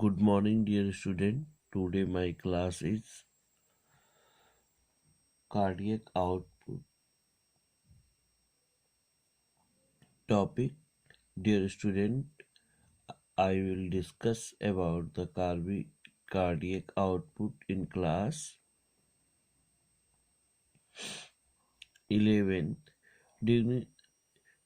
Good morning, dear student. Today my class is cardiac output topic. Dear student, I will discuss about the cardiac output in class 11th. Dear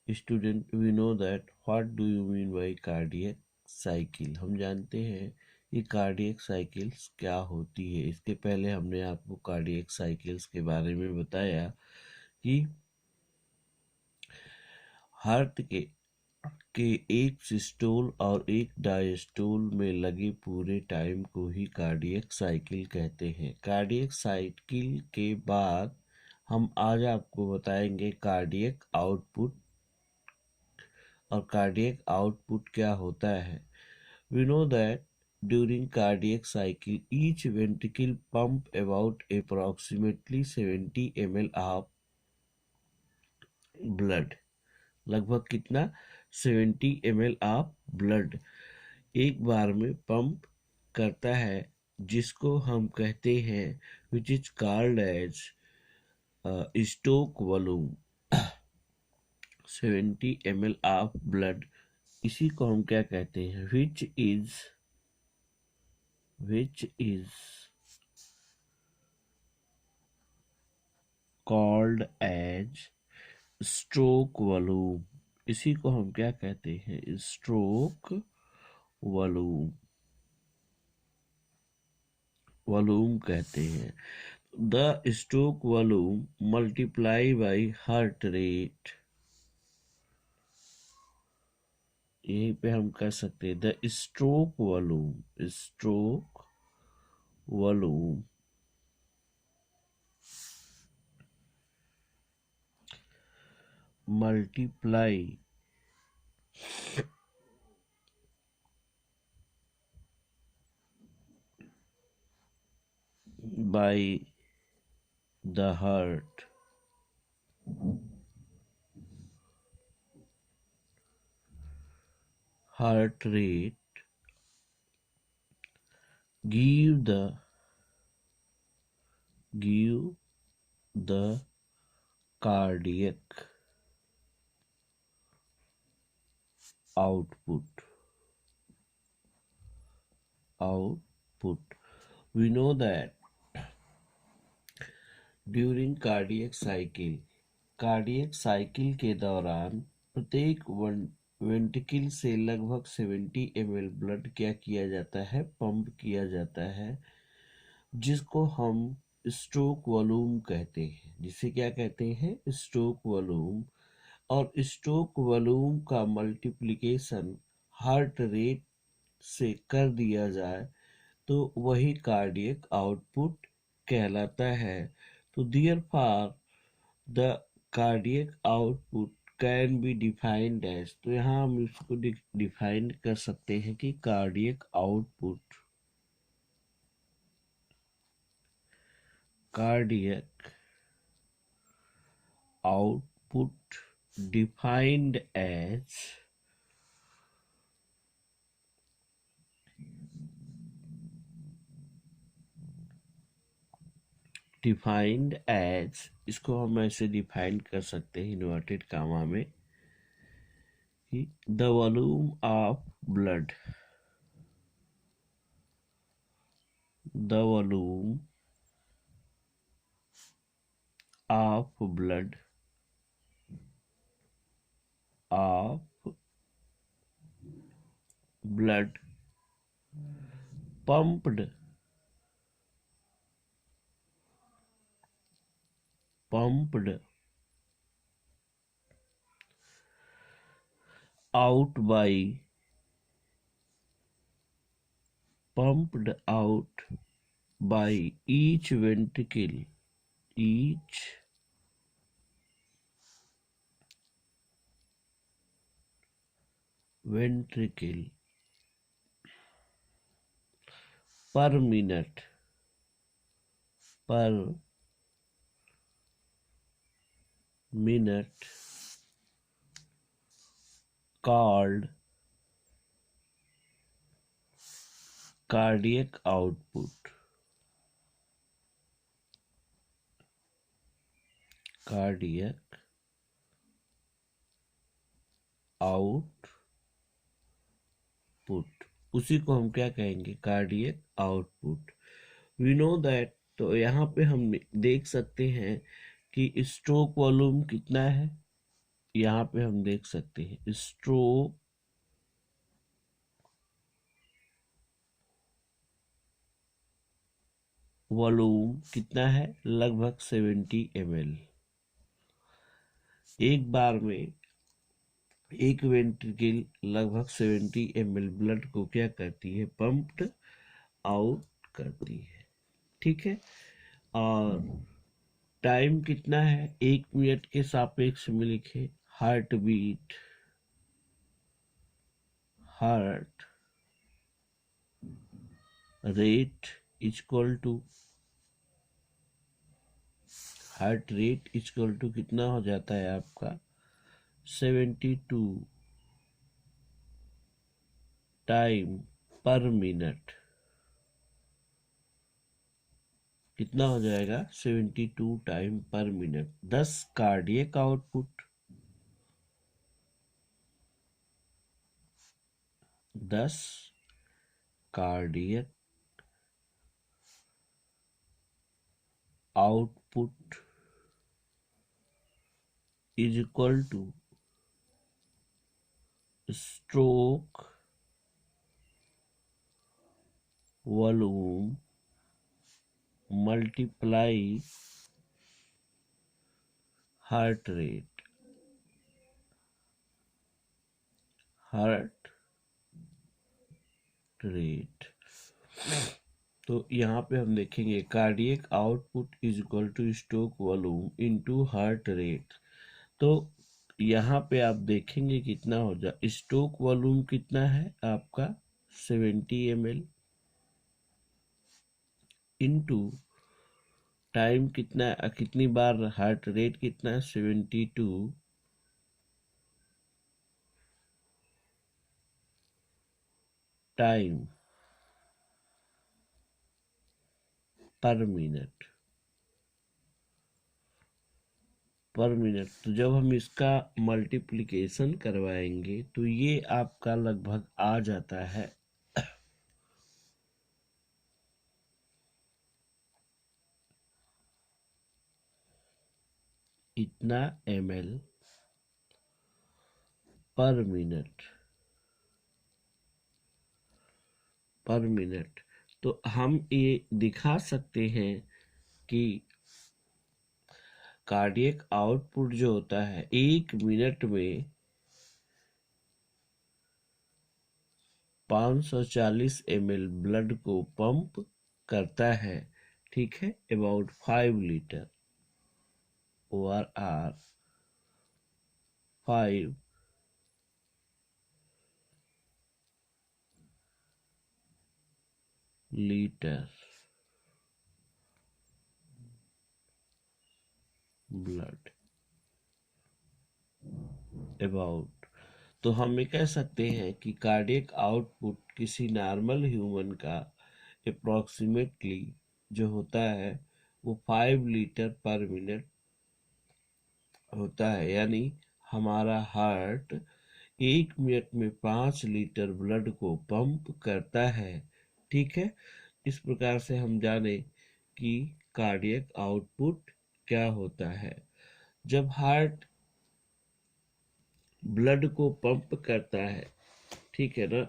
student, we know that what do you mean by cardiac cycle? हम जानते हैं ये cardiac cycles क्या होती है। इसके पहले हमने आपको कार्डियक साइकिल्स के बारे में बताया कि हार्ट के एक सिस्टोल और एक डायस्टोल में लगे पूरे टाइम को ही कार्डियक साइकिल कहते हैं। कार्डियक साइकिल के बाद हम आज आपको बताएंगे कार्डियक आउटपुट। और कार्डियक आउटपुट क्या होता है? We know that during cardiac cycle each ventricle pump about approximately 70 ml of blood. लगभग कितना? 70 ml ऑफ ब्लड एक बार में पंप करता है, जिसको हम कहते हैं which is called as stroke volume. 70 ml of blood, इसी को हम क्या कहते हैं? Which is called as stroke volume. इसी को हम क्या कहते हैं? स्ट्रोक वॉल्यूम कहते हैं। The stroke volume multiply by heart rate. यहीं पे हम कह सकते हैं the stroke volume multiply by the heart rate give the cardiac output. We know that during cardiac cycle के दौरान प्रत्येक वेंट्रिकल से लगभग 70 ml ब्लड क्या किया जाता है? पंप किया जाता है, जिसको हम स्ट्रोक वॉल्यूम कहते हैं। जिसे क्या कहते हैं? Stroke volume. और स्ट्रोक वॉल्यूम का मल्टीप्लिकेशन हार्ट रेट से कर दिया जाए तो वही कार्डियक आउटपुट कहलाता है। तो therefore the cardiac output can be defined as, तो यहाँ हम इसको डिफाइन कर सकते हैं कि कार्डियक आउटपुट defined as इसको हम ऐसे डिफाइन कर सकते हैं इन्वर्टेड कामा में कि the volume of blood pumped out by each ventricle per minute called cardiac output, cardiac output, उसी को हम क्या कहेंगे, cardiac output. We know that, तो यहाँ पे हम देख सकते हैं कि स्ट्रोक वॉल्यूम कितना है। यहाँ पे हम देख सकते हैं स्ट्रोक वॉल्यूम कितना है, लगभग 70 ml। एक बार में एक वेंट्रिकल लगभग 70 ml ब्लड को क्या करती है, पंप्ड आउट करती है। ठीक है, और टाइम कितना है, 1 मिनट के सापेक्ष में लिखे, heart beat, heart rate equal to, heart rate equal to कितना हो जाता है आपका, 72 टाइम पर मिनट। कितना हो जाएगा, 72 टाइम पर minute. 10 cardiac output, 10 cardiac output is equal two stroke volume multiply heart rate, heart rate. तो यहाँ पे हम देखेंगे cardiac output is equal two stroke volume into heart rate. तो यहाँ पे आप देखेंगे कितना हो जाए, स्ट्रोक वॉल्यूम कितना है आपका 70 ml इनटू टाइम कितना, कितनी बार हार्ट रेट कितना है, 72 टाइम पर मिनट, पर मिनट। तो जब हम इसका मल्टीप्लिकेशन करवाएंगे तो ये आपका लगभग आ जाता है इतना ml पर मिनट, पर मिनट। तो हम ये दिखा सकते हैं कि कार्डियक आउटपुट जो होता है 1 मिनट में 540 ml ब्लड को पंप करता है। ठीक है, about 5 litre over R, 5 litre blood about. तो हम ये कह सकते हैं कि कार्डियक आउटपुट किसी नॉर्मल ह्यूमन का अप्रोक्सीमेटली जो होता है वो 5 लीटर पर मिनट होता है। यानी हमारा हार्ट 1 मिनट में 5 लीटर ब्लड को पंप करता है। ठीक है, इस प्रकार से हम जाने कि कार्डियक आउटपुट क्या होता है। जब हार्ट ब्लड को पंप करता है, ठीक है ना,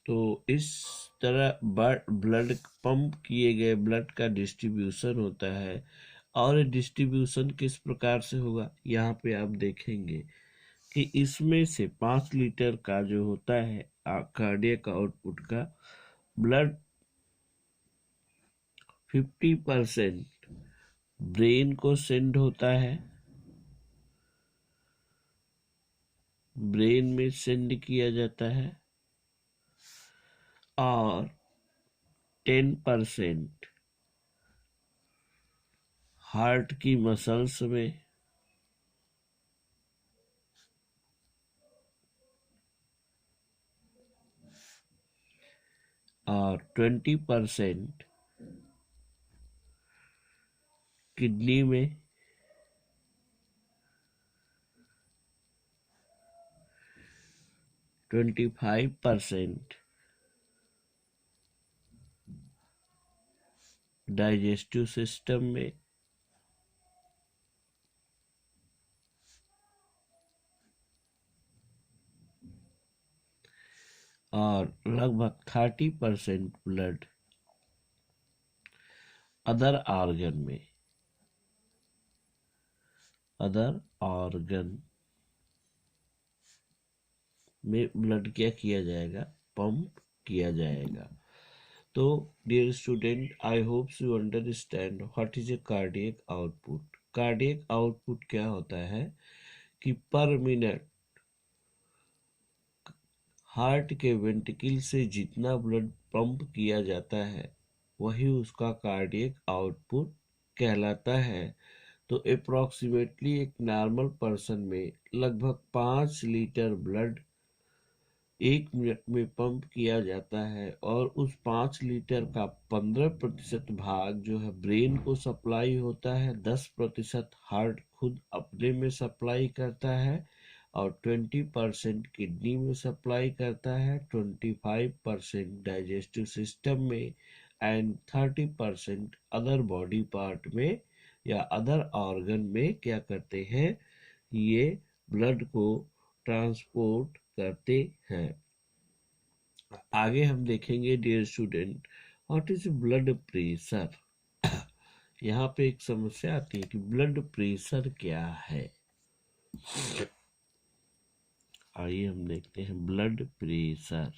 तो इस तरह ब्लड पंप किए गए ब्लड का डिस्ट्रीब्यूशन होता है। और डिस्ट्रीब्यूशन किस प्रकार से होगा, यहाँ पे आप देखेंगे कि इसमें से 5 लीटर का जो होता है कार्डियक आउटपुट का ब्लड 50% ब्रेन को सेंड होता है, ब्रेन में सेंड किया जाता है, और 10% हार्ट की मसल्स में, और 20% किडनी में, 25% डाइजेस्टिव सिस्टम में, और लगभग 30% ब्लड अदर ऑर्गन में, अदर ऑर्गन में ब्लड क्या किया जाएगा, पंप किया जाएगा। तो dear student, I hope you understand what is a cardiac output. Cardiac output क्या होता है कि पर मिनट हार्ट के वेंट्रिकल से जितना ब्लड पंप किया जाता है वही उसका कार्डियक आउटपुट कहलाता है। तो अप्रोक्सीमेटली एक नॉर्मल पर्सन में लगभग 5 लीटर ब्लड 1 मिनट में पंप किया जाता है, और उस 5 लीटर का 15% भाग जो है ब्रेन को सप्लाई होता है, 10% हार्ट खुद अपने में सप्लाई करता है, और 20% किडनी में सप्लाई करता है, 25% डाइजेस्टिव सिस्टम में, एंड 30% अदर बॉडी पार्ट में या अदर ऑर्गन में क्या करते हैं, ये ब्लड को ट्रांसपोर्ट करते हैं। आगे हम देखेंगे dear student, what is blood pressure. यहाँ पे एक समस्या आती है कि ब्लड प्रेशर क्या है। आइए हम देखते हैं blood pressure.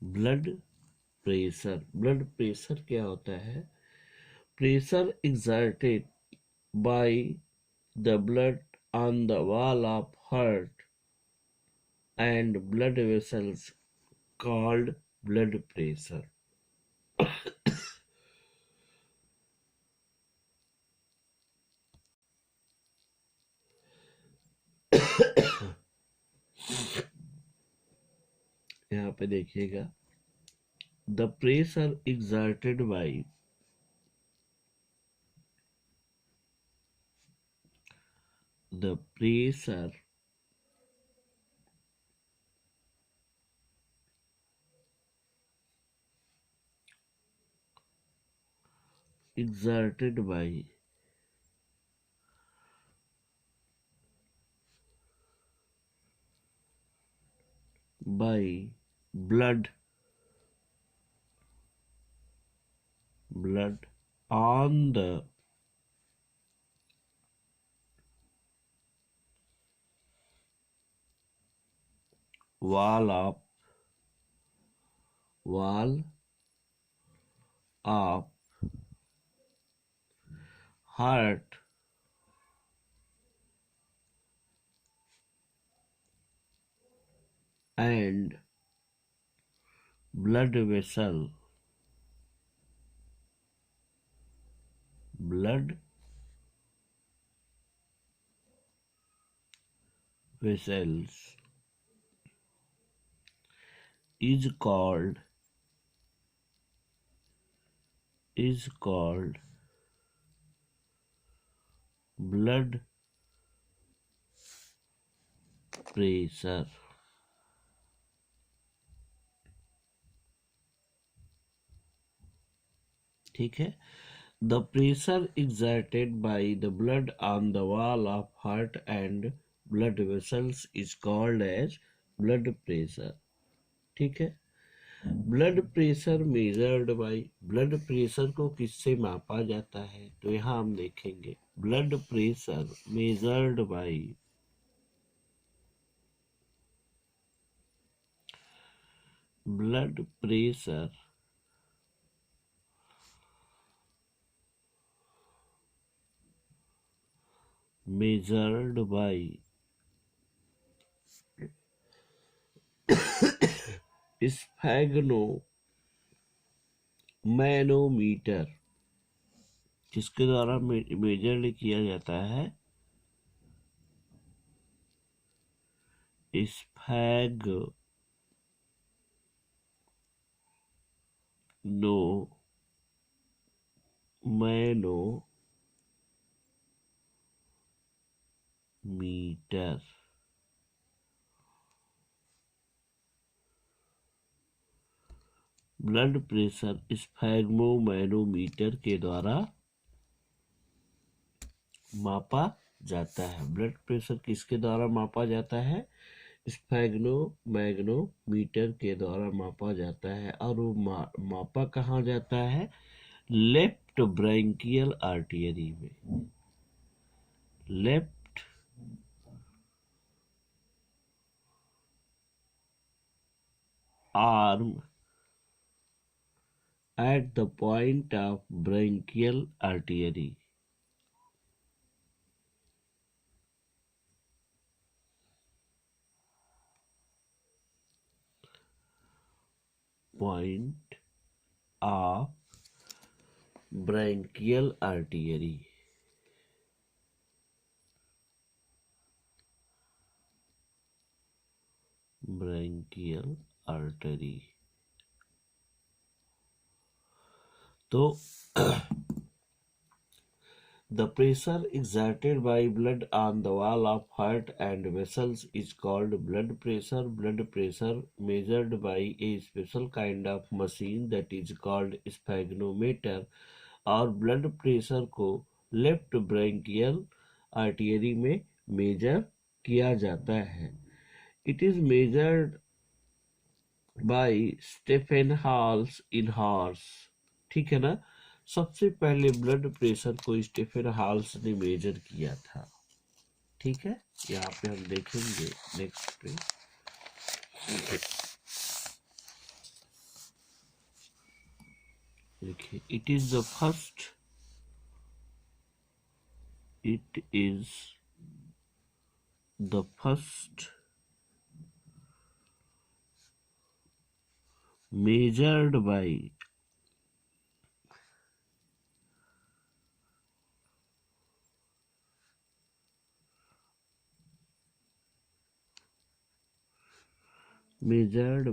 Blood blood pressure क्या होता है? Pressure exerted by the blood on the wall of heart and blood vessels called blood pressure. यहाँ पे देखिएगा, the pressure exerted by the pressure exerted by blood on the wall of heart and blood vessels is called blood pressure। ठीक है, the pressure exerted by the blood on the wall of heart and blood vessels is called as blood pressure। ठीक है, blood pressure measured by, blood pressure को किससे मापा जाता है? तो यहाँ हम देखेंगे blood pressure measured by blood pressure measured by sphygmomanometer किसके द्वारा मेजर किया जाता है? स्फैग्मोमीटर। ब्लड प्रेशर स्फैग्मोमैनोमीटर के द्वारा मापा जाता है। ब्लड प्रेशर किसके द्वारा मापा जाता है? स्फैग्मोमैग्नोमीटर के द्वारा मापा जाता है। और वो मापा कहाँ जाता है? लेफ्ट ब्रैंकियल आर्टरी में। Left arm at the point of branchial artery. Point of branchial artery. Branchial artery. तो the pressure exerted by blood on the wall of heart and vessels is called blood pressure. Blood pressure measured by a special kind of machine that is called sphygmometer और blood pressure को left brachial artery में measure किया जाता है। It is measured by Stephen Hales in horse. ठीक है ना? सबसे पहले ब्लड प्रेशर को स्टेफन हॉल्स ने मेजर किया था। ठीक है, यहाँ पे हम देखेंगे नेक्स्ट पे। देखिए, it is the first measured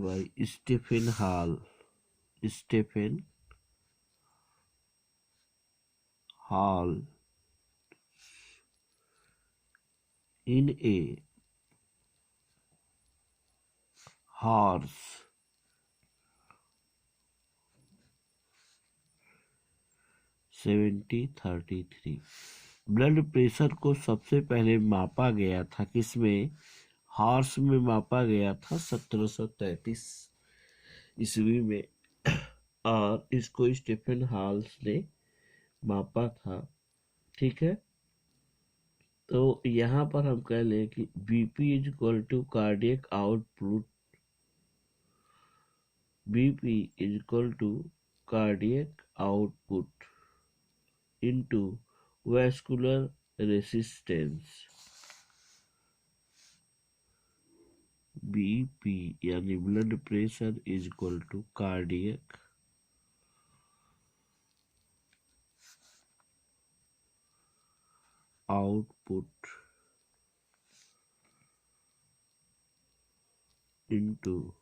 by Stephen Hall in a horse 1733। Blood pressure को सबसे पहले मापा गया था किसमें? हॉर्स में मापा गया था 1733 ईस्वी में। और इसको स्टीफन हॉल्स ने मापा था। ठीक है, तो यहाँ पर हम कह लें कि BP is equal to cardiac output. BP is equal to cardiac output into vascular resistance. BP यानी blood pressure is equal to cardiac output into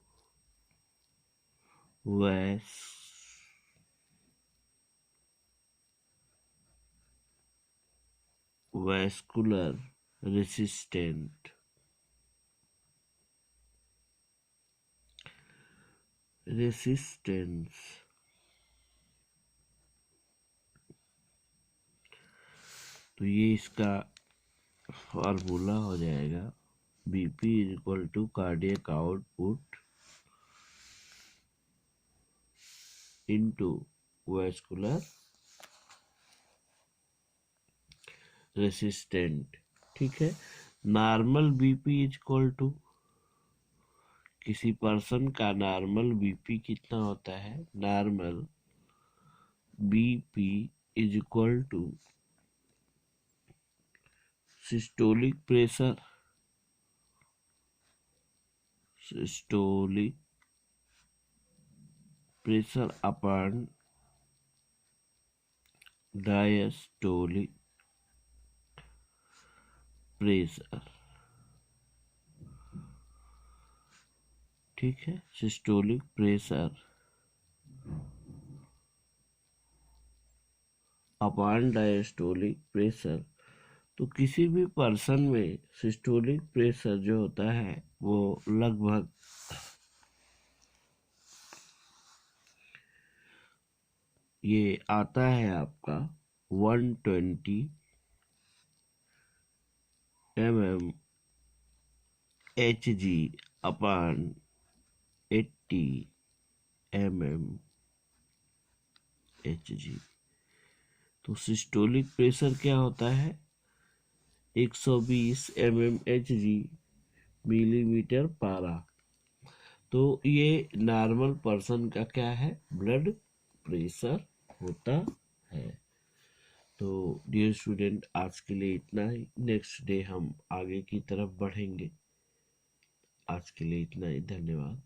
vascular resistant. तो ये इसका फॉर्मूला हो जाएगा। BP is equal to cardiac output into vascular resistant. ठीक है, normal BP is equal to, किसी person का नॉर्मल बीपी कितना होता है? Normal BP is equal to systolic pressure upon diastolic pressure, ठीक है, systolic pressure upon diastolic pressure. तो किसी भी पर्सन में सिस्टोलिक प्रेशर जो होता है वो लगभग ये आता है आपका 120 mm Hg upon 80 mm Hg। तो सिस्टोलिक प्रेशर क्या होता है? 120 mm Hg मिलीमीटर पारा। तो ये नॉर्मल पर्सन का क्या है? ब्लड प्रेशर होता है। तो डियर स्टूडेंट, आज के लिए इतना ही। नेक्स्ट डे हम आगे की तरफ बढ़ेंगे। आज के लिए इतना ही। धन्यवाद।